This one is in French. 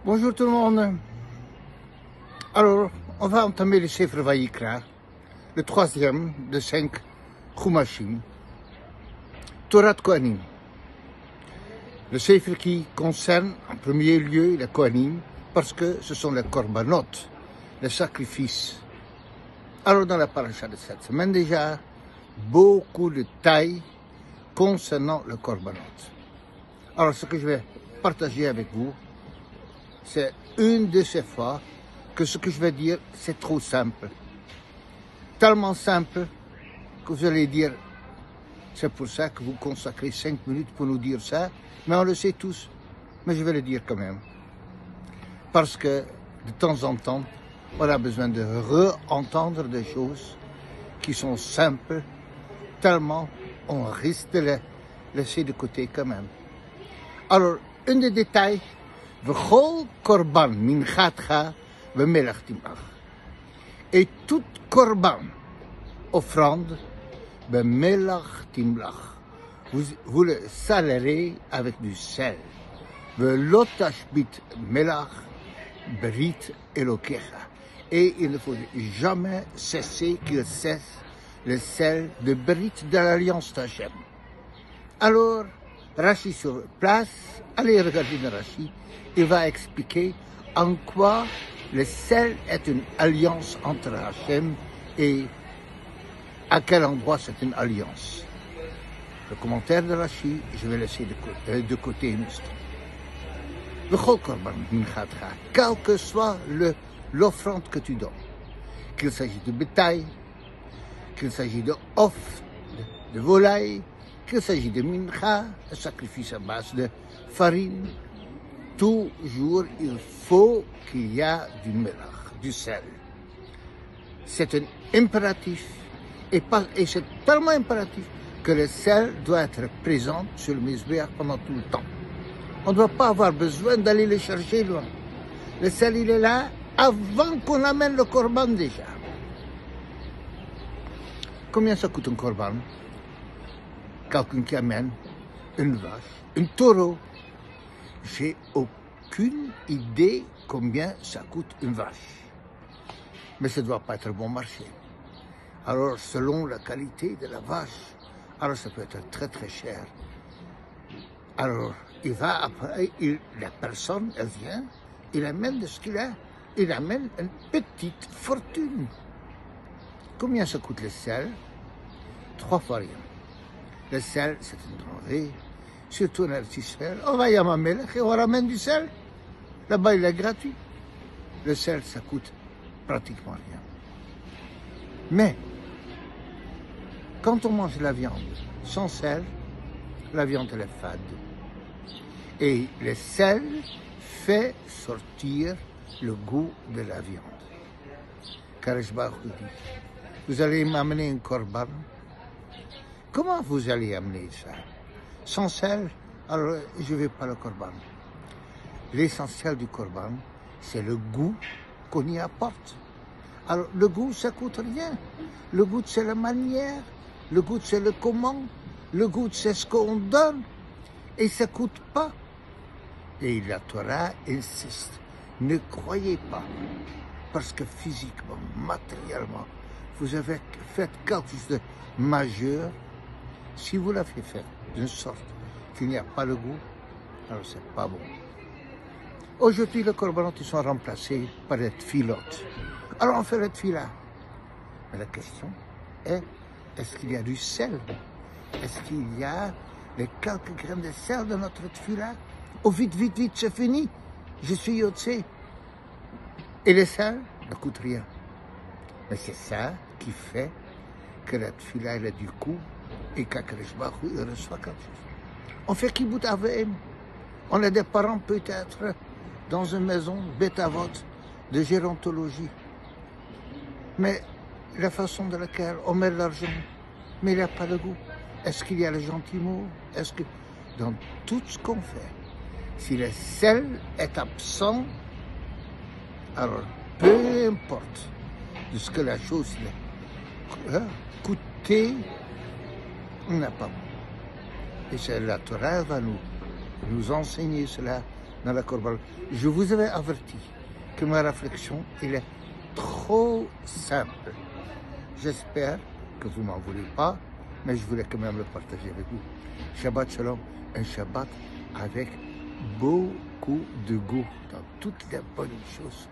Bonjour tout le monde. Alors, on va entamer le Sefer Vayikra, le troisième de 5 Chumashim, Torah Kohanim. Le Sefer qui concerne en premier lieu les Kohanim, parce que ce sont les korbanot, les sacrifices. Alors dans la paracha de cette semaine déjà, beaucoup de détails concernant le korbanot. Alors ce que je vais partager avec vous, c'est une de ces fois que ce que je vais dire, c'est trop simple. Tellement simple que vous allez dire, c'est pour ça que vous consacrez 5 minutes pour nous dire ça, mais on le sait tous, mais je vais le dire quand même. Parce que de temps en temps, on a besoin de re-entendre des choses qui sont simples, tellement on risque de les laisser de côté quand même. Alors, un des détails, V'chol korban minchatcha v'melach timlach. Et toute korban, offrande, v'melach timlach. Vous le salerez avec du sel. V'lo tashbit melach brit elokecha. Et il ne faut jamais cesser qu'il cesse le sel de brit de l'alliance d'Hachem. Alors, Rashi sur place, allez regarder le Rashi, il va expliquer en quoi le sel est une alliance entre Hachem et à quel endroit c'est une alliance. Le commentaire de Rashi, je vais laisser de côté un instant. Le chol korban minchatcha, quelle que soit l'offrande que tu donnes, qu'il s'agisse de bétail, qu'il s'agisse de off, de volaille, qu'il s'agisse de mincha, un sacrifice à base de farine, toujours il faut qu'il y ait du melach, du sel. C'est un impératif, et c'est tellement impératif que le sel doit être présent sur le mizbeach pendant tout le temps. On ne doit pas avoir besoin d'aller le chercher loin. Le sel, il est là avant qu'on amène le korban déjà. Combien ça coûte un korban? Quelqu'un qui amène une vache, un taureau. J'ai aucune idée combien ça coûte une vache. Mais ça ne doit pas être bon marché. Alors, selon la qualité de la vache, alors ça peut être très très cher. Alors, il va après, la personne, elle vient, il amène de ce qu'il a, il amène une petite fortune. Combien ça coûte le sel? 3 fois rien. Le sel, c'est une denrée, surtout en Israël. On va y à Mamelech et on ramène du sel. Là-bas, il est gratuit. Le sel, ça coûte pratiquement rien. Mais, quand on mange la viande sans sel, la viande, elle est fade. Et le sel fait sortir le goût de la viande. Kadosh Baruch Hu dit, vous allez m'amener un korban. Comment vous allez amener ça? Sans sel, alors je ne vais pas le korban. L'essentiel du korban, c'est le goût qu'on y apporte. Alors le goût, ça coûte rien. Le goût, c'est la manière. Le goût, c'est le comment. Le goût, c'est ce qu'on donne. Et ça ne coûte pas. Et la Torah insiste. Ne croyez pas. Parce que physiquement, matériellement, vous avez fait quelque chose de majeur. Si vous l'avez fait d'une sorte qu'il n'y a pas le goût, alors c'est pas bon. Aujourd'hui, les korbanot sont remplacés par les tfilotes. Alors on fait les tfilas. Mais la question est, est-ce qu'il y a du sel? Est-ce qu'il y a les quelques graines de sel dans notre tfilah? Oh vite, vite, vite, c'est fini. Je suis yotzé. Et le sel ne coûte rien. Mais c'est ça qui fait que la tfilah elle a du goût. Et qu'Akadosh Baruch Hu, il reçoit quelque chose. On fait kibbutz avim. On a des parents peut-être dans une maison bêta-avot de gérontologie. Mais la façon de laquelle on met l'argent, mais il n'y a pas de goût. Est-ce qu'il y a le gentil mot? Est-ce que dans tout ce qu'on fait, si le sel est absent, alors peu importe de ce que la chose a coûté, on n'a pas bon. Et c'est la Torah va nous enseigner cela dans la Korban. Je vous avais averti que ma réflexion, elle est trop simple. J'espère que vous ne m'en voulez pas, mais je voulais quand même le partager avec vous. Shabbat Shalom, un Shabbat avec beaucoup de goût dans toutes les bonnes choses.